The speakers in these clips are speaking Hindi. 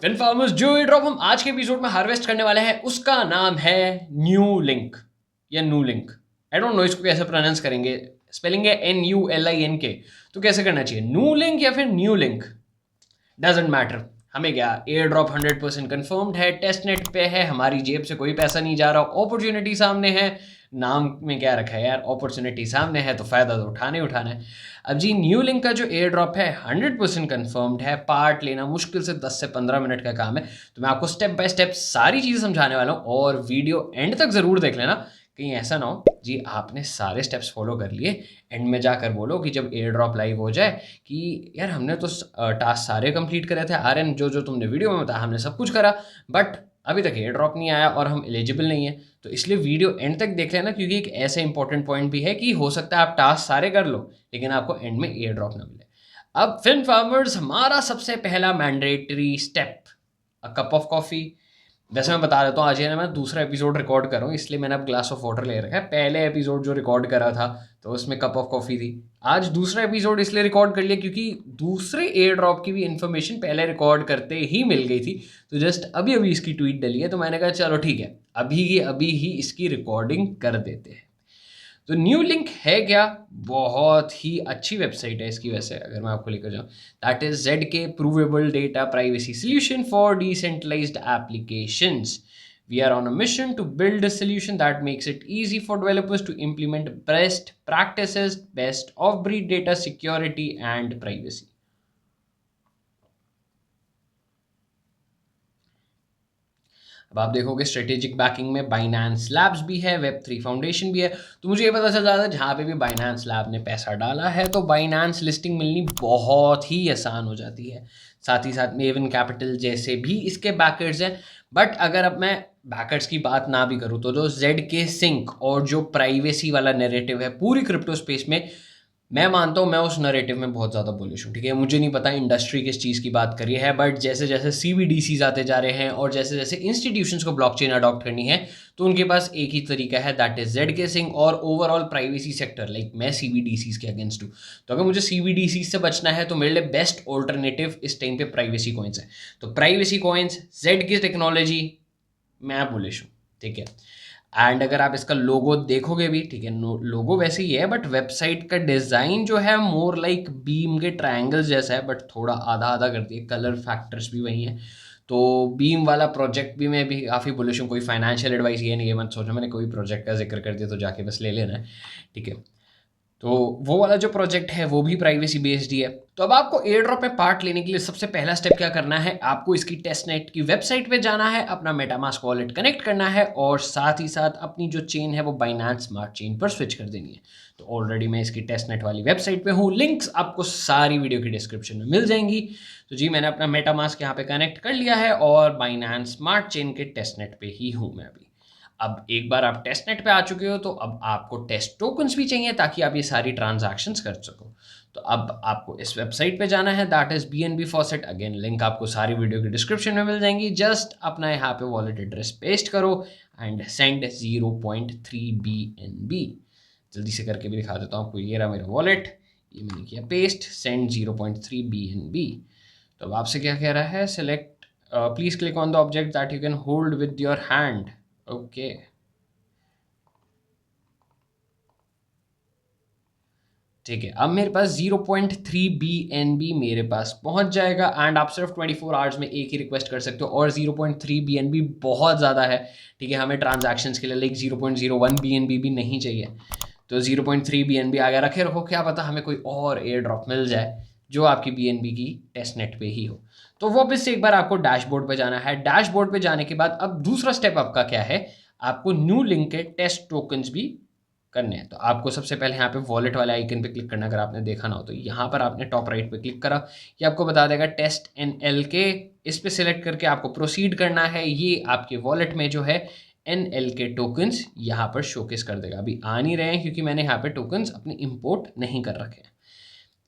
फिन फार्मर्स जो ड्रॉप हम आज के एपिसोड में हार्वेस्ट करने वाले हैं उसका नाम है न्यू लिंक या new link. I don't know इसको कैसे प्रोनाउंस करेंगे। स्पेलिंग है NULINK। तो कैसे करना चाहिए, न्यू लिंक या फिर न्यू लिंक, डजेंट मैटर। हमें क्या, एयर ड्रॉप 100% कन्फर्म्ड है, टेस्ट नेट पे है, हमारी जेब से कोई पैसा नहीं जा रहा, अपॉर्चुनिटी सामने है। नाम में क्या रखा है यार, अपॉर्चुनिटी सामने है तो फ़ायदा तो उठाना ही उठाना है। अब जी न्यू लिंक का जो एयर ड्रॉप है 100% कन्फर्म्ड है, पार्ट लेना मुश्किल से 10 से 15 मिनट का काम है। तो मैं आपको स्टेप बाय स्टेप सारी चीज़ें समझाने वाला हूँ और वीडियो एंड तक ज़रूर देख लेना। कहीं ऐसा ना हो जी आपने सारे स्टेप्स फॉलो कर लिए, एंड में जाकर बोलो कि जब एयर ड्रॉप लाइव हो जाए कि यार हमने तो टास्क सारे कंप्लीट करे थे, आर्यन जो तुमने वीडियो में बताया हमने सब कुछ करा, बट अभी तक एयर ड्रॉप नहीं आया और हम एलिजिबल नहीं है। तो इसलिए वीडियो एंड तक देख लेना, क्योंकि एक ऐसा इंपॉर्टेंट पॉइंट भी है कि हो सकता है आप टास्क सारे कर लो लेकिन आपको एंड में एयर ड्रॉप ना मिले। अब फिन फार्मर्स, हमारा सबसे पहला mandatory step, a cup of coffee. वैसे मैं बता देता हूँ, आज ये ना मैं दूसरा एपिसोड रिकॉर्ड कर रहा हूँ इसलिए मैंने अब ग्लास ऑफ वाटर ले रखा है। पहले एपिसोड जो रिकॉर्ड करा था तो उसमें कप ऑफ कॉफ़ी थी। आज दूसरा एपिसोड इसलिए रिकॉर्ड कर लिया क्योंकि दूसरे एयर ड्रॉप की भी इन्फॉर्मेशन पहले रिकॉर्ड करते ही मिल गई थी। तो जस्ट अभी अभी इसकी ट्वीट डली है तो मैंने कहा चलो ठीक है, अभी ही इसकी रिकॉर्डिंग कर देते हैं। तो न्यू लिंक है क्या, बहुत ही अच्छी वेबसाइट है इसकी। वैसे अगर मैं आपको लेकर जाऊँ, that is ZK provable data privacy solution for decentralized applications. We are on a mission to build a solution that makes it easy for developers to implement best practices, best of breed data security and privacy. अब आप देखोगे स्ट्रेटेजिक बैकिंग में बाइनेंस लैब्स भी है, Web3 फाउंडेशन भी है। तो मुझे ये पता चल जाता है जहाँ पे भी बाइनेंस लैब ने पैसा डाला है तो बाइनेंस लिस्टिंग मिलनी बहुत ही आसान हो जाती है। साथ ही साथ मेवन कैपिटल जैसे भी इसके बैकर्स हैं। बट अगर अब मैं बैकर्स की बात ना भी करूँ तो जो ZK सिंक और जो प्राइवेसी वाला नैरेटिव है पूरी क्रिप्टो स्पेस में, मैं मानता हूँ मैं उस नैरेटिव में बहुत ज़्यादा बुलिश हूँ। ठीक है, मुझे नहीं पता इंडस्ट्री किस चीज़ की बात करी है, बट जैसे जैसे CBDCs आते जा रहे हैं और जैसे जैसे इंस्टीट्यूशंस को ब्लॉकचेन अडॉप्ट करनी है तो उनके पास एक ही तरीका है, दैट इज ZK सिंक और ओवरऑल प्राइवेसी सेक्टर। लाइक मैं CBDCs के अगेंस्ट हूँ, तो अगर मुझे CBDCs से बचना है तो मेरे लिए बेस्ट ऑल्टरनेटिव इस टाइम पे प्राइवेसी कॉइन्स है। तो प्राइवेसी कॉइन्स, ZK टेक्नोलॉजी, मैं बुलिश हूँ। ठीक है, एंड अगर आप इसका लोगो देखोगे भी, ठीक है, लोगो वैसे ही है बट वेबसाइट का डिज़ाइन जो है मोर लाइक बीम के ट्रायंगल्स जैसा है, बट थोड़ा आधा आधा कर दिए, कलर फैक्टर्स भी वही हैं। तो बीम वाला प्रोजेक्ट भी मैं भी काफ़ी बुलिश हूँ। कोई फाइनेंशियल एडवाइस ये नहीं है, मत सोचो मैंने कोई प्रोजेक्ट का जिक्र कर दिया तो जाके बस ले लेना है। ठीक है, तो वो वाला जो प्रोजेक्ट है वो भी प्राइवेसी बेस्ड ही है। तो अब आपको एयर ड्रॉप में पार्ट लेने के लिए सबसे पहला स्टेप क्या करना है, आपको इसकी टेस्टनेट की वेबसाइट पे जाना है, अपना मेटामास्क वॉलेट कनेक्ट करना है और साथ ही साथ अपनी जो चेन है वो बाइनेंस स्मार्ट चेन पर स्विच कर देनी है। तो ऑलरेडी मैं इसकी टेस्टनेट वाली वेबसाइट पे हूँ, लिंक्स आपको सारी वीडियो की डिस्क्रिप्शन में मिल जाएंगी। तो जी मैंने अपना मेटामास्क यहाँ पे कनेक्ट कर लिया है और बाइनेंस स्मार्ट चेन के टेस्टनेट पे ही हूँ मैं अभी। अब एक बार आप टेस्ट नेट पे आ चुके हो तो अब आपको टेस्ट टोकन्स भी चाहिए ताकि आप ये सारी ट्रांजैक्शंस कर सको। तो अब आपको इस वेबसाइट पे जाना है, that is BNB Faucet। Again link आपको सारी वीडियो की डिस्क्रिप्शन में मिल जाएंगी। जस्ट अपना यहाँ पे वॉलेट एड्रेस पेस्ट करो एंड सेंड 0.3 BNB। जल्दी से करके भी दिखा देता हूँ आपको, ये रहा मेरा वॉलेट, ये मैंने किया पेस्ट, सेंड 0.3 BNB। तो अब आपसे क्या कह रहा है, select please click on the object that you can hold with your hand. Okay, ठीक है, अब मेरे पास 0.3 BNB मेरे पास पहुंच जाएगा एंड आप सिर्फ 24 आवर्स में एक ही रिक्वेस्ट कर सकते हो और 0.3 BNB बहुत ज़्यादा है। ठीक है, हमें ट्रांजैक्शंस के लिए लाइक 0.01 BNB भी नहीं चाहिए। तो 0.3 BNB आगे रखे रखो, क्या पता हमें कोई और एयर ड्रॉप मिल जाए जो आपकी BNB की टेस्ट नेट पे ही हो। तो वापस से एक बार आपको डैशबोर्ड पे जाना है। डैशबोर्ड पे जाने के बाद अब दूसरा स्टेप आपका क्या है, आपको न्यू लिंक के टेस्ट टोकन्स भी करने हैं। तो आपको सबसे पहले यहाँ पे वॉलेट वाले आइकन पे क्लिक करना, अगर आपने देखा ना हो तो यहाँ पर आपने टॉप राइट पे क्लिक करा, ये आपको बता देगा टेस्ट NLK। इस पे सिलेक्ट करके आपको प्रोसीड करना है। ये आपके वॉलेट में जो है NLK टोकन्स यहाँ पर शोकेस कर देगा। अभी आ नहीं रहे हैं क्योंकि मैंने यहाँ पे टोकन्स अपने इंपोर्ट नहीं कर रखे हैं।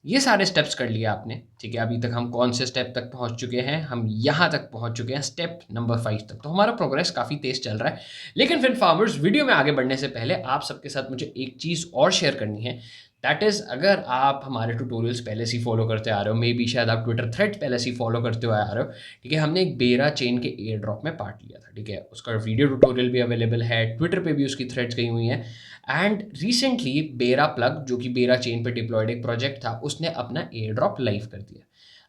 ये सारे स्टेप्स कर लिए आपने। ठीक है, अभी तक हम कौन से स्टेप तक पहुंच चुके हैं, हम यहाँ तक पहुंच चुके हैं स्टेप नंबर 5 तक। तो हमारा प्रोग्रेस काफ़ी तेज चल रहा है। लेकिन फिर फार्मर्स, वीडियो में आगे बढ़ने से पहले आप सबके साथ मुझे एक चीज़ और शेयर करनी है, दैट इज़ अगर आप हमारे ट्यूटोरियल्स पहले से ही फॉलो करते आ रहे हो, मे बी शायद आप ट्विटर थ्रेड पहले से ही फॉलो करते हुए आ रहे हो, ठीक है। हमने एक बेरा चेन के एयर ड्रॉप में पार्ट लिया था, ठीक है। उसका वीडियो ट्यूटोरियल भी अवेलेबल है, ट्विटर पे भी उसकी थ्रेड्स गई हुई हैं। एंड रिसेंटली बेरा प्लग, जो कि बेरा चेन पे डिप्लॉयड एक प्रोजेक्ट था, उसने अपना एयर ड्रॉप लाइव कर दिया।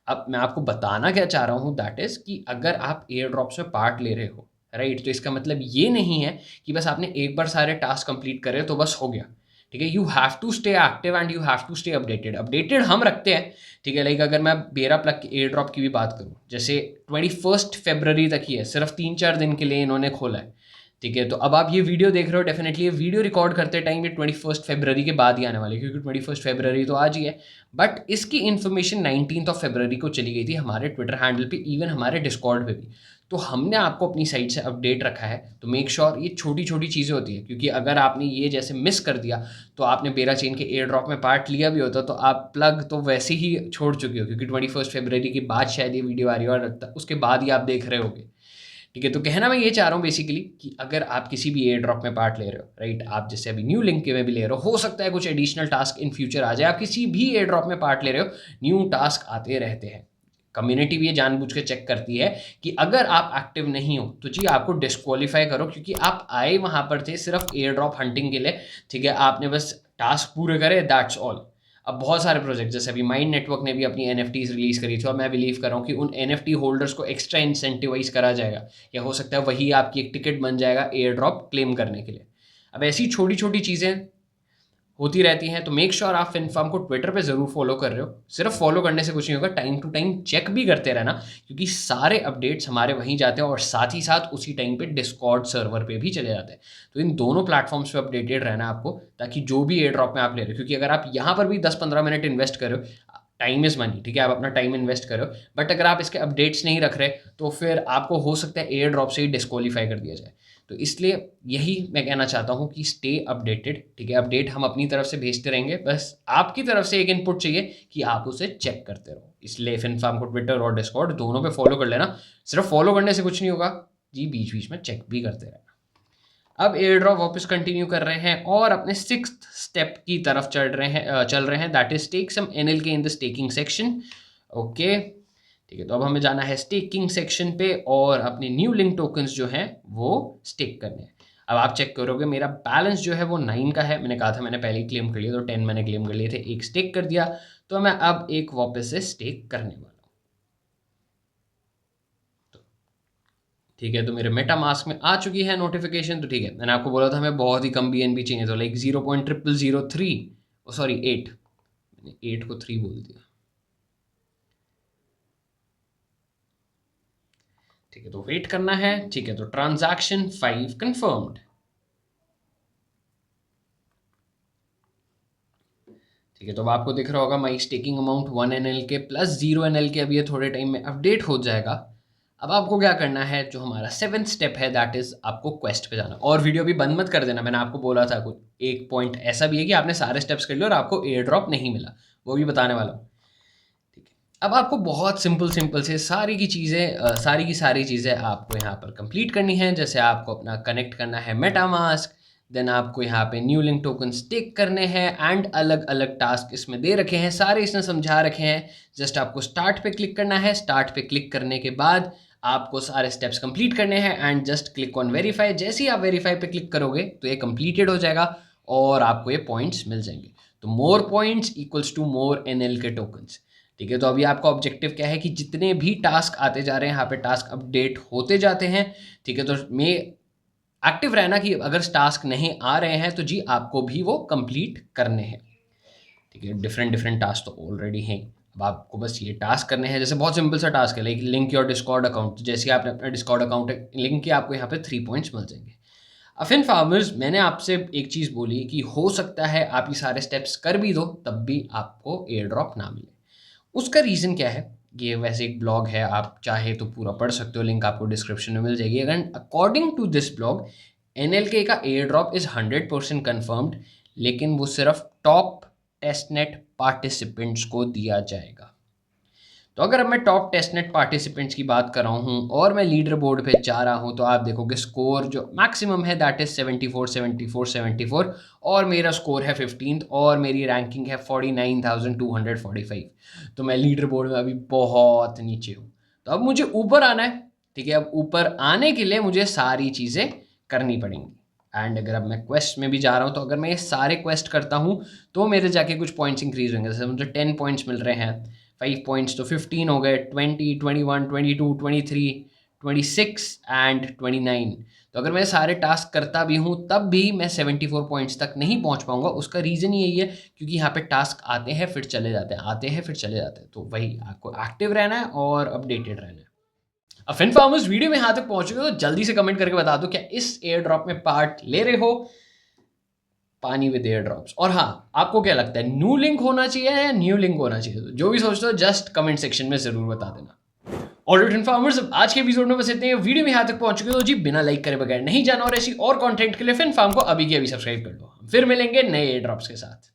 अब मैं आपको बताना क्या चाह रहा हूँ, दैट इज़ कि अगर आप एयर ड्रॉप्स में पार्ट ले रहे हो, राइट, तो इसका मतलब ये नहीं है कि बस आपने एक बार सारे टास्क कंप्लीट करे तो बस हो गया, ठीक है। You have to stay active and you have to stay updated. Updated हम रखते हैं, ठीक है। लाइक अगर मैं बेरा प्लग के एयर ड्रॉप की भी बात करूँ, जैसे 21 फरवरी तक ही है, सिर्फ 3-4 दिन के लिए इन्होंने खोला है, ठीक है। तो अब आप ये वीडियो देख रहे हो, डेफिनेटली ये वीडियो रिकॉर्ड करते टाइम ये 21 फरवरी के बाद ही आने वाले, क्योंकि 21 फरवरी तो आज ही है। बट इसकी इन्फॉर्मेशन 19 फरवरी को चली गई थी हमारे ट्विटर हैंडल पे, इवन हमारे डिस्कॉर्ड पे भी। तो हमने आपको अपनी साइट से अपडेट रखा है। तो मेक श्योर ये छोटी छोटी चीज़ें होती है, क्योंकि अगर आपने ये जैसे मिस कर दिया, तो आपने बेरा चेन के एयर ड्रॉप में पार्ट लिया भी होता, तो आप प्लग तो वैसे ही छोड़ चुके हो, क्योंकि 21 फरवरी के बाद शायद ये वीडियो आ रही है और उसके बाद ही आप देख रहे होगे, ठीक है। तो कहना मैं ये चाह रहा हूँ बेसिकली कि अगर आप किसी भी एयर ड्रॉप में पार्ट ले रहे हो, राइट, आप जैसे अभी न्यू लिंक के में भी ले रहे हो सकता है कुछ एडिशनल टास्क इन फ्यूचर आ जाए। आप किसी भी एयर ड्रॉप में पार्ट ले रहे हो, न्यू टास्क आते रहते हैं। कम्युनिटी भी ये जानबूझ के चेक करती है कि अगर आप एक्टिव नहीं हो तो जी आपको डिस्क्वालीफाई करो, क्योंकि आप आए वहां पर थे सिर्फ एयर ड्रॉप हंटिंग के लिए, ठीक है। आपने बस टास्क पूरे करे, दैट्स ऑल। अब बहुत सारे प्रोजेक्ट, जैसे अभी माइंड नेटवर्क ने भी अपनी NFTs रिलीज करी थी, और मैं बिलीव कर रहा हूँ कि उन NFT होल्डर्स को एक्स्ट्रा इंसेंटिवाइज करा जाएगा, या हो सकता है वही आपकी एक टिकट बन जाएगा एयर ड्रॉप क्लेम करने के लिए। अब ऐसी छोटी छोटी चीज़ें होती रहती हैं। तो मेक श्योर आप फिनफार्म को ट्विटर पे ज़रूर फॉलो कर रहे हो। सिर्फ फॉलो करने से कुछ नहीं होगा, टाइम टू टाइम चेक भी करते रहना, क्योंकि सारे अपडेट्स हमारे वहीं जाते हैं और साथ ही साथ उसी टाइम पे डिस्कॉर्ड सर्वर पे भी चले जाते हैं। तो इन दोनों प्लेटफॉर्म्स पे अपडेटेड रहना आपको, ताकि जो भी एयर ड्रॉप में आप ले रहे हो, क्योंकि अगर आप यहाँ पर भी 10-15 मिनट इन्वेस्ट करो, टाइम इज़ मनी, ठीक है। आप अपना टाइम इन्वेस्ट करो, बट अगर आप इसके अपडेट्स नहीं रख रहे तो फिर आपको हो सकता है एयर ड्रॉप से ही डिस्क्वालीफाई कर दिया जाए। तो इसलिए यही मैं कहना चाहता हूँ कि स्टे अपडेटेड, ठीक है। अपडेट हम अपनी तरफ से भेजते रहेंगे, बस आपकी तरफ से एक इनपुट चाहिए कि आप उसे चेक करते रहो। इसलिए फिनफार्म को ट्विटर और डिस्कॉर्ड दोनों पे फॉलो कर लेना। सिर्फ फॉलो करने से कुछ नहीं होगा जी, बीच बीच में चेक भी करते रहना। अब एयर ड्रॉप वापस कंटिन्यू कर रहे हैं और अपने 6th स्टेप की तरफ चल रहे हैं, that is take some NLK in the staking section. Okay, ठीक है। तो अब हमें जाना है स्टेकिंग सेक्शन पे और अपने न्यू लिंक टोकन्स जो हैं वो स्टेक करने हैं। अब आप चेक करोगे मेरा बैलेंस जो है वो 9 का है। मैंने कहा था मैंने पहले ही क्लेम कर लिया, तो 10 मैंने क्लेम कर लिए थे, एक स्टेक कर दिया। तो मैं अब एक वापस से स्टेक करने वाला हूँ। ठीक है, तो मेरे मेटामास्क में आ चुकी है नोटिफिकेशन। तो ठीक है, मैंने आपको बोला था हमें बहुत ही कम BNB चाहिए, तो लाइक 0.0003, सॉरी 8, मैंने 8 को 3 बोल दिया। ठीक है, तो वेट करना है। ठीक है, तो ट्रांजैक्शन 5 कंफर्म्ड। ठीक है, तो अब आपको दिख रहा होगा my staking amount 1 NLK plus 0 NLK। अब ये थोड़े टाइम में अपडेट हो जाएगा। अब आपको क्या करना है, जो हमारा 7th स्टेप है, दैट इज आपको क्वेस्ट पे जाना। और वीडियो भी बंद मत कर देना, मैंने आपको बोला था कुछ एक पॉइंट ऐसा भी है कि आपने सारे स्टेप्स कर लिए और आपको एयर ड्रॉप नहीं मिला, वो भी बताने वाला हूँ। ठीक है, अब आपको बहुत सिंपल सिंपल से सारी की सारी चीज़ें आपको यहाँ पर कंप्लीट करनी है। जैसे आपको अपना कनेक्ट करना है मेटामास्क, देन आपको यहाँ पे न्यू लिंक टोकन स्टेक करने हैं, एंड अलग अलग टास्क इसमें दे रखे हैं, सारे इसने समझा रखे हैं। जस्ट आपको स्टार्ट पे क्लिक करना है। स्टार्ट पे क्लिक करने के बाद आपको सारे स्टेप्स कंप्लीट करने हैं and just click on verify. जैसे ही आप वेरीफाई पे क्लिक करोगे तो ये कंप्लीटेड हो जाएगा और आपको ये पॉइंट्स मिल जाएंगे। तो more points equals to more NLK tokens. ठीक है, तो अभी आपका ऑब्जेक्टिव क्या है कि जितने भी टास्क आते जा रहे हैं, यहाँ पे टास्क अपडेट होते जाते हैं, ठीक है। तो मैं एक्टिव रहना कि अगर टास्क नहीं आ रहे हैं तो जी आपको भी वो कंप्लीट करने हैं। ठीक है, डिफरेंट डिफरेंट टास्क तो ऑलरेडी हैं। अब आपको बस ये टास्क करने हैं। जैसे बहुत सिंपल सा टास्क है, like link your Discord account. जैसे आपने अपना डिस्कॉर्ड अकाउंट लिंक किया, आपको यहाँ पे 3 पॉइंट्स मिल जाएंगे। अफिन फार्मर्स, मैंने आपसे एक चीज़ बोली कि हो सकता है आप ये सारे स्टेप्स कर भी दो तब भी आपको एयर ड्रॉप ना मिले। उसका रीज़न क्या है, ये वैसे एक ब्लॉग है, आप चाहे तो पूरा पढ़ सकते हो, लिंक आपको डिस्क्रिप्शन में मिल जाएगी। अगर according to this blog NLK का एयर ड्रॉप इज़ 100% कन्फर्म्ड, लेकिन वो सिर्फ टॉप टेस्टनेट पार्टिसिपेंट्स को दिया जाएगा। तो अगर अब मैं टॉप टेस्टनेट पार्टिसिपेंट्स की बात कर रहा हूँ और मैं लीडर बोर्ड पे जा रहा हूँ, तो आप देखोगे स्कोर जो मैक्सिमम है दैट इज़ 74, 74, 74 और मेरा स्कोर है 15th और मेरी रैंकिंग है 49,245। तो मैं लीडर बोर्ड में अभी बहुत नीचे हूँ। तो अब मुझे ऊपर आना है, ठीक है। अब ऊपर आने के लिए मुझे सारी चीज़ें करनी पड़ेंगी। एंड अगर अब मैं क्वेस्ट में भी जा रहा हूँ, तो अगर मैं ये सारे क्वेस्ट करता हूँ तो मेरे जाके कुछ पॉइंट्स इंक्रीज होंगे। जैसे मुझे 10 पॉइंट्स मिल रहे हैं, 5 पॉइंट्स तो 15 हो गए, 20, 21, 22, 23, 26 एंड 29। तो अगर मैं सारे टास्क करता भी हूँ तब भी मैं 74 पॉइंट्स तक नहीं पहुँच पाऊँगा। उसका रीज़न यही है क्योंकि यहाँ पे टास्क आते हैं फिर चले जाते हैं, आते हैं फिर चले जाते हैं। तो वही आपको एक्टिव रहना है और अपडेटेड रहना है। अब फिन फार्मर्स, वीडियो में यहाँ तक पहुंच चुके हो तो जल्दी से कमेंट करके बता दो क्या इस एयर ड्रॉप में पार्ट ले रहे हो, पानी विद एयर ड्रॉप्स। और हाँ, आपको क्या लगता है, न्यू लिंक होना चाहिए या न्यू लिंक होना चाहिए? तो जो भी सोचते हो जस्ट कमेंट सेक्शन में जरूर बता देना। ऑलराइट फिन फार्मर्स, आज के एपिसोड में बस इतने। वीडियो में यहाँ तक पहुंच चुके हो तो जी बिना लाइक करे बगैर नहीं जाना और ऐसी और कंटेंट के लिए फिन फार्म को अभी के अभी सब्सक्राइब कर लो। फिर मिलेंगे नए एयर ड्रॉप्स के साथ।